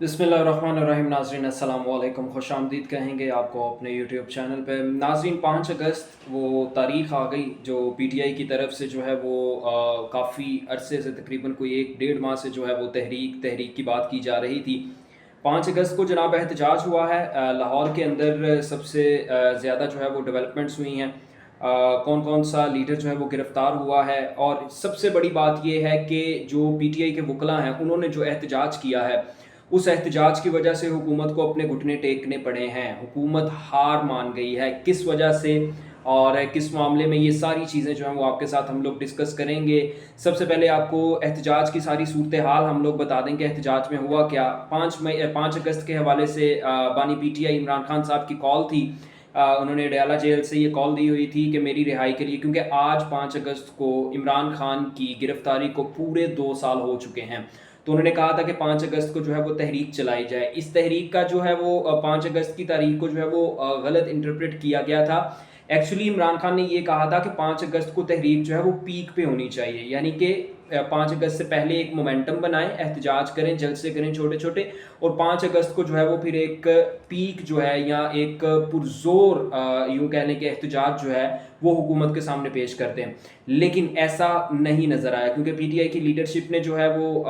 बिस्मिल्लाहिर्रहमानिर्रहीम। नाज़रीन अस्सलाम वालेकुम, खुश आमदीद कहेंगे आपको अपने यूट्यूब चैनल पे। नाज़रीन 5 अगस्त वो तारीख़ आ गई जो पीटीआई की तरफ से जो है वो काफ़ी अरसे से तकरीबन कोई 1 डेढ़ माह से जो है वो तहरीक की बात की जा रही थी। 5 अगस्त को जनाब एहतजाज हुआ है। लाहौर के अंदर सबसे ज़्यादा जो है वो डेवलपमेंट्स हुई हैं। कौन कौन सा लीडर जो है वो गिरफ़्तार हुआ है, और सबसे बड़ी बात ये है कि जो पीटीआई के वकला हैं उन्होंने जो एहतजाज किया है, उस एहतजाज की वजह से हुकूमत को अपने घुटने टेकने पड़े हैं। हुकूमत हार मान गई है, किस वजह से और किस मामले में, ये सारी चीज़ें जो हैं वो आपके साथ हम लोग डिस्कस करेंगे। सबसे पहले आपको एहतजाज की सारी सूरत हाल हम लोग बता दें कि एहतजाज में हुआ क्या। 5 अगस्त के हवाले से बानी पीटीआई इमरान खान साहब की कॉल थी। उन्होंने डयाला जेल से ये कॉल दी हुई थी कि मेरी रिहाई के लिए, क्योंकि आज 5 अगस्त को इमरान खान की गिरफ्तारी को पूरे 2 साल हो चुके हैं। तो उन्होंने कहा था कि 5 अगस्त को जो है वो तहरीक चलाई जाए। इस तहरीक का जो है वो 5 अगस्त की तारीख को जो है वो गलत इंटरप्रेट किया गया था। एक्चुअली इमरान खान ने ये कहा था कि 5 अगस्त को तहरीक जो है वो पीक पे होनी चाहिए, यानी कि 5 अगस्त से पहले एक मोमेंटम बनाएं, एहतजाज करें, जलसे करें छोटे छोटे, और 5 अगस्त को जो है वो फिर एक पीक जो है या एक पुरजोर यूँ कह लें कि एहतजाज जो है वो हुकूमत के सामने पेश करते हैं। लेकिन ऐसा नहीं नज़र आया, क्योंकि पीटीआई की लीडरशिप ने जो है वो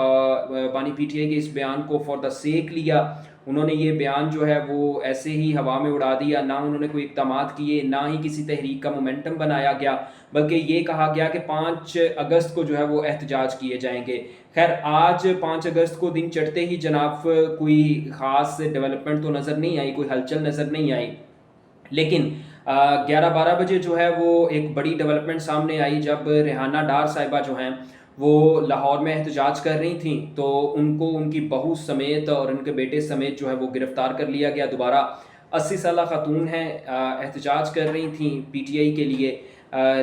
बानी पीटीआई के इस बयान को फॉर द सेक लिया। उन्होंने ये बयान जो है वो ऐसे ही हवा में उड़ा दिया, ना उन्होंने कोई इक़दामात किए, ना ही किसी तहरीक का मोमेंटम बनाया गया, बल्कि ये कहा गया कि 5 अगस्त को जो है वो एहतजाज किए जाएंगे। खैर, आज 5 अगस्त को दिन चढ़ते ही जनाब कोई ख़ास डेवलपमेंट तो नज़र नहीं आई, कोई हलचल नज़र नहीं आई। लेकिन 11-12 बजे जो है वो एक बड़ी डेवलपमेंट सामने आई, जब रेहाना डार साहिबा जो हैं वो लाहौर में एहतजाज कर रही थी, तो उनको उनकी बहू समेत और उनके बेटे समेत जो है वो गिरफ़्तार कर लिया गया दोबारा। 80 साला खातून हैं, एहतजाज कर रही थी पीटीआई के लिए,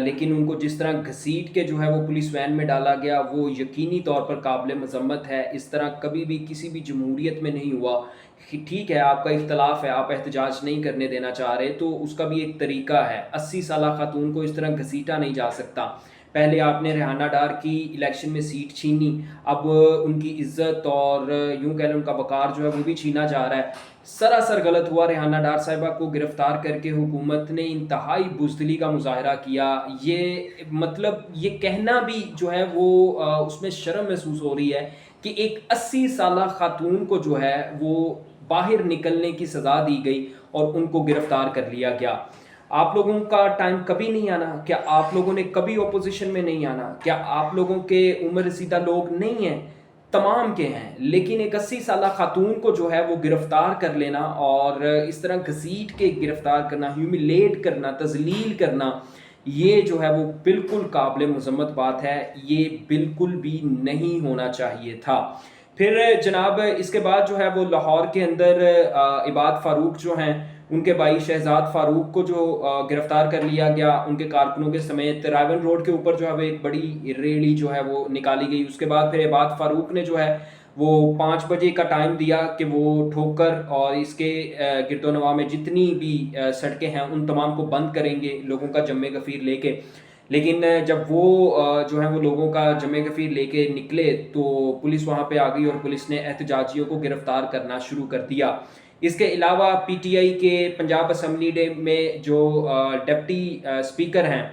लेकिन उनको जिस तरह घसीट के जो है वो पुलिस वैन में डाला गया, वो यकीनी तौर पर काबिल मज़म्मत है। इस तरह कभी भी किसी भी जमहूरियत में नहीं हुआ। ठीक है, आपका इख्तलाफ है, आप एहतजाज नहीं करने देना चाह रहे, तो उसका भी एक तरीका है। 80 साला खातून को इस तरह घसीटा नहीं जा सकता। पहले आपने रेहाना डार की इलेक्शन में सीट छीनी, अब उनकी इज्जत और यूं कह लें उनका वकार जो है वो भी छीना जा रहा है। सरासर गलत हुआ। रेहाना डार साहिबा को गिरफ्तार करके हुकूमत ने इंतहाई बुज़दिली का मुजाहरा किया। ये मतलब ये कहना भी जो है वो उसमें शर्म महसूस हो रही है कि एक 80 साला खातून को जो है वो बाहर निकलने की सज़ा दी गई और उनको गिरफ्तार कर लिया गया। आप लोगों का टाइम कभी नहीं आना? क्या आप लोगों ने कभी ऑपोजिशन में नहीं आना? क्या आप लोगों के उम्र रसीदा लोग नहीं हैं? तमाम के हैं, लेकिन एक 80 साला खातून को जो है वो गिरफ्तार कर लेना और इस तरह घसीट के गिरफ्तार करना, ह्यूमिलेट करना, तजलील करना, ये जो है वो बिल्कुल काबिल मज़म्मत बात है। ये बिल्कुल भी नहीं होना चाहिए था। फिर जनाब इसके बाद जो है वो लाहौर के अंदर इबाद फ़ारूक जो हैं, उनके भाई शहजाद फ़ारूक को जो गिरफ़्तार कर लिया गया, उनके कारकुनों के समेत रायवन रोड के ऊपर जो है वो एक बड़ी रैली जो है वो निकाली गई। उसके बाद फिर इबाद फ़ारूक ने जो है वो 5 बजे का टाइम दिया कि वो ठोकर और इसके गिरदोनवा में जितनी भी सड़कें हैं उन तमाम को बंद करेंगे, लोगों का जम्मे गफ़ीर लेके। लेकिन जब वो जो है वो लोगों का जमे गफ़ीर लेके निकले, तो पुलिस वहाँ पे आ गई और पुलिस ने एहतजाजियों को गिरफ़्तार करना शुरू कर दिया। इसके अलावा पीटीआई के पंजाब असम्बली डे में जो डिप्टी स्पीकर हैं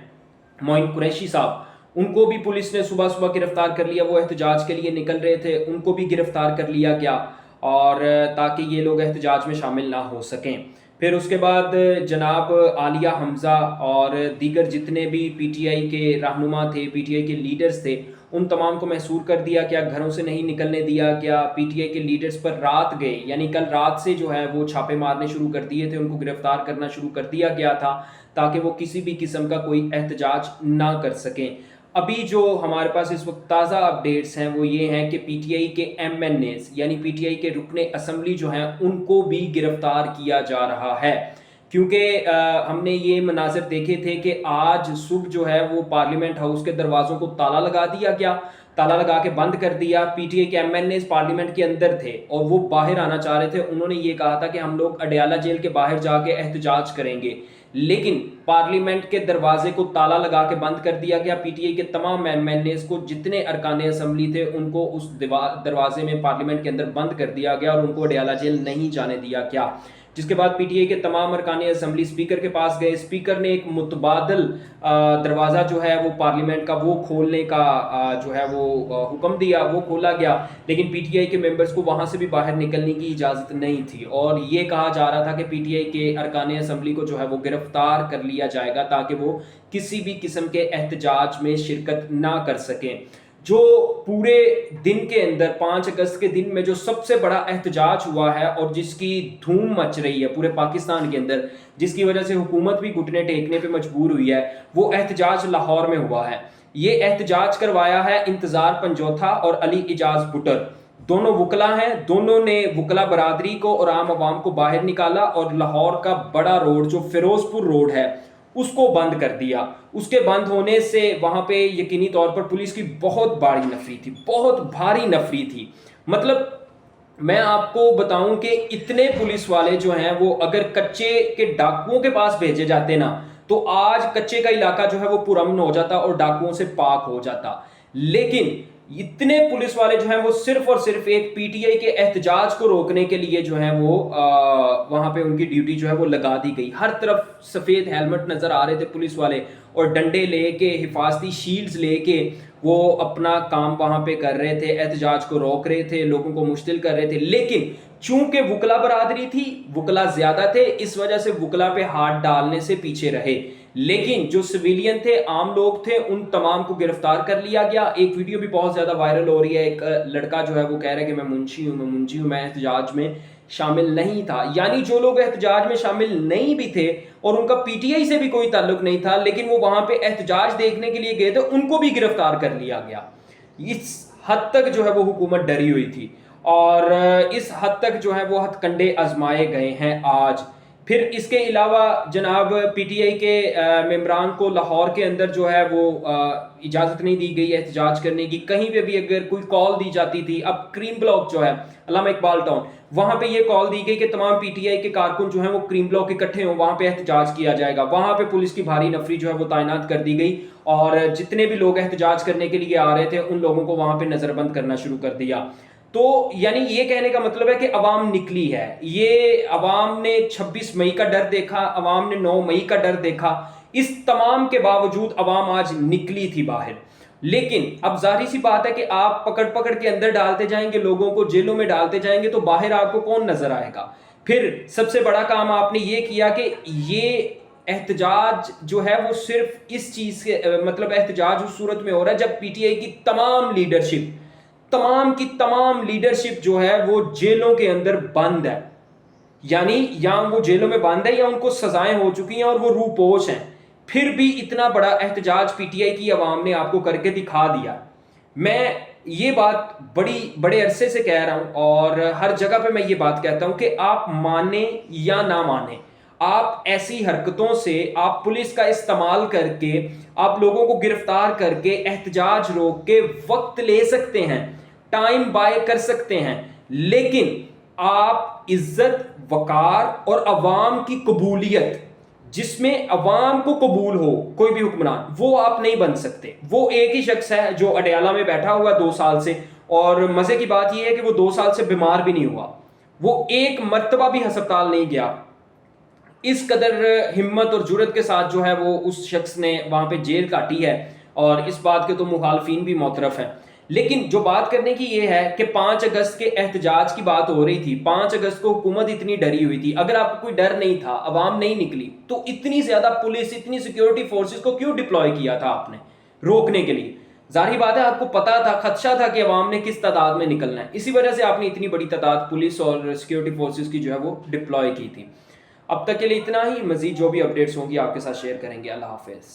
मोइन कुरैशी साहब, उनको भी पुलिस ने सुबह सुबह गिरफ़्तार कर लिया। वो एहतजाज के लिए निकल रहे थे, उनको भी गिरफ़्तार कर लिया गया, और ताकि ये लोग एहतजाज में शामिल ना हो सकें। फिर उसके बाद जनाब आलिया हमज़ा और दीगर जितने भी पीटीआई के रहनुमा थे, पीटीआई के लीडर्स थे, उन तमाम को महसूर कर दिया गया, घरों से नहीं निकलने दिया गया। पीटीआई के लीडर्स पर रात गए, यानी कल रात से जो है वो छापे मारने शुरू कर दिए थे, उनको गिरफ्तार करना शुरू कर दिया गया था ताकि वो किसी भी किस्म का कोई एहतजाज ना कर सकें। अभी जो हमारे पास इस वक्त ताज़ा अपडेट्स हैं वो ये हैं कि पीटीआई के एमएनएस यानी पीटीआई के रुकने असम्बली जो हैं उनको भी गिरफ्तार किया जा रहा है, क्योंकि हमने ये मनाज़िर देखे थे कि आज सुबह जो है वो पार्लियामेंट हाउस के दरवाज़ों को ताला लगा दिया गया, ताला लगा के बंद कर दिया। पीटीआई के एमएनए पार्लियामेंट के अंदर थे और वो बाहर आना चाह रहे थे। उन्होंने ये कहा था कि हम लोग अडयाला जेल के बाहर जाके एहतजाज करेंगे, लेकिन पार्लियामेंट के दरवाजे को ताला लगा के बंद कर दिया गया। पीटीआई के तमाम एमएनए को, जितने अरकान असेंबली थे, उनको उस दरवाजे में पार्लियामेंट के अंदर बंद कर दिया गया और उनको अडयाला जेल नहीं जाने दिया गया। जिसके बाद पीटीआई के तमाम अरकान असेंबली स्पीकर के पास गए। स्पीकर ने एक मुतबादल दरवाज़ा जो है वो पार्लियामेंट का वो खोलने का जो है वो हुक्म दिया, वो खोला गया, लेकिन पीटीआई के मेंबर्स को वहाँ से भी बाहर निकलने की इजाज़त नहीं थी और ये कहा जा रहा था कि पीटीआई के अरकान असेंबली को जो है वो गिरफ्तार कर लिया जाएगा ताकि वो किसी भी किस्म के एहतजाज में शिरकत ना कर सकें। जो पूरे दिन के अंदर 5 अगस्त के दिन में जो सबसे बड़ा एहतजाज हुआ है और जिसकी धूम मच रही है पूरे पाकिस्तान के अंदर, जिसकी वजह से हुकूमत भी घुटने टेकने पे मजबूर हुई है, वो एहतजाज लाहौर में हुआ है। ये एहतजाज करवाया है इंतजार पंजोथा और अली इजाज बुटर, दोनों वकला हैं। दोनों ने वकला बरादरी को और आम आवाम को बाहर निकाला और लाहौर का बड़ा रोड जो फिरोजपुर रोड है उसको बंद कर दिया। उसके बंद होने से वहां पे यकीनी तौर पर पुलिस की बहुत बड़ी नफरी थी, बहुत भारी नफरी थी। मतलब मैं आपको बताऊं कि इतने पुलिस वाले जो हैं वो अगर कच्चे के डाकुओं के पास भेजे जाते ना, तो आज कच्चे का इलाका जो है वो पुरअमन हो जाता और डाकुओं से पाक हो जाता। लेकिन इतने पुलिस वाले जो हैं वो सिर्फ और सिर्फ एक पीटीआई के एहतजाज को रोकने के लिए जो है वो वहां पे उनकी ड्यूटी जो है वो लगा दी गई। हर तरफ सफेद हेलमेट नजर आ रहे थे पुलिस वाले और डंडे लेके, हिफाजती शील्ड्स लेके वो अपना काम वहां पे कर रहे थे, एहतजाज को रोक रहे थे, लोगों को मुश्तिल कर रहे थे। लेकिन चूंकि वकला बरादरी थी, वकला ज्यादा थे, इस वजह से वकला पे हाथ डालने से पीछे रहे। लेकिन जो सिविलियन थे, आम लोग थे, उन तमाम को गिरफ्तार कर लिया गया। एक वीडियो भी बहुत ज्यादा वायरल हो रही है, एक लड़का जो है वो कह रहा है कि मैं मुंशी हूं, मैं एहतजाज में शामिल नहीं था। यानी जो लोग एहतजाज में शामिल नहीं भी थे और उनका पीटीआई से भी कोई ताल्लुक नहीं था, लेकिन वो वहां पे एहतजाज देखने के लिए गए थे, उनको भी गिरफ्तार कर लिया गया। इस हद तक जो है वो हुकूमत डरी हुई थी और इस हद तक जो है वो हथकंडे आजमाए गए हैं आज। फिर इसके अलावा जनाब पीटीआई के मेंबरान को लाहौर के अंदर जो है वो इजाज़त नहीं दी गई एहतजाज करने की। कहीं पे भी अगर कोई कॉल दी जाती थी, अब क्रीम ब्लॉक जो है अल्लामा इकबाल टाउन, वहां पे ये कॉल दी गई कि तमाम पीटीआई के कारकुन जो है वो क्रीम ब्लॉक इकट्ठे हों, वहां पे एहतजाज किया जाएगा। वहां पे पुलिस की भारी नफरी जो है वो तैनात कर दी गई और जितने भी लोग एहतजाज करने के लिए आ रहे थे उन लोगों को वहां पे नजरबंद करना शुरू कर दिया। तो यानी ये कहने का मतलब है कि अवाम निकली है। ये अवाम ने 26 मई का डर देखा, अवाम ने 9 मई का डर देखा। इस तमाम के बावजूद अवाम आज निकली थी बाहर। लेकिन अब जाहिर सी बात है कि आप पकड़ पकड़ के अंदर डालते जाएंगे, लोगों को जेलों में डालते जाएंगे, तो बाहर आपको कौन नजर आएगा। फिर सबसे बड़ा काम आपने ये किया कि ये एहतजाज जो है वो सिर्फ इस चीज के मतलब एहतजाज उस सूरत में हो रहा है जब पीटीआई की तमाम लीडरशिप, तमाम की तमाम लीडरशिप जो है वो जेलों के अंदर बंद है। यानी या वो जेलों में बंद है या उनको सजाएं हो चुकी हैं और वो रूपोश हैं। फिर भी इतना बड़ा एहतजाज पीटीआई की आवाम ने आपको करके दिखा दिया। मैं ये बात बड़े अरसे से कह रहा हूं और हर जगह पे मैं ये बात कहता हूं कि आप माने या ना माने, आप ऐसी हरकतों से, आप पुलिस का इस्तेमाल करके, आप लोगों को गिरफ्तार करके, एहतजाज रोक के वक्त ले सकते हैं, टाइम बाय कर सकते हैं, लेकिन आप इज्जत, वकार और अवाम की कबूलियत, जिसमें अवाम को कबूल हो कोई भी हुक्मरान, वो आप नहीं बन सकते। वो एक ही शख्स है जो अडयाला में बैठा हुआ 2 साल से, और मजे की बात यह है कि वो 2 साल से बीमार भी नहीं हुआ, वो एक मर्तबा भी अस्पताल नहीं गया। इस कदर हिम्मत और जुर्रत के साथ जो है वो उस शख्स ने वहां पे जेल काटी है और इस बात के तो मुखालफिन भी मोतरफ हैं। लेकिन जो बात करने की ये है कि 5 अगस्त के एहतजाज की बात हो रही थी, 5 अगस्त को हुकूमत इतनी डरी हुई थी। अगर आपको कोई डर नहीं था, अवाम नहीं निकली, तो इतनी ज्यादा पुलिस, इतनी सिक्योरिटी फोर्सेस को क्यों डिप्लॉय किया था आपने रोकने के लिए? जाहिर बात है आपको पता था, खदशा था कि अवाम ने किस तादाद में निकलना है, इसी वजह से आपने इतनी बड़ी तादाद पुलिस और सिक्योरिटी फोर्सेस की जो है वो डिप्लॉय की थी। अब तक के लिए इतना ही। मजीद जो भी अपडेट्स होंगी आपके साथ शेयर करेंगे। अल्लाह हाफिज।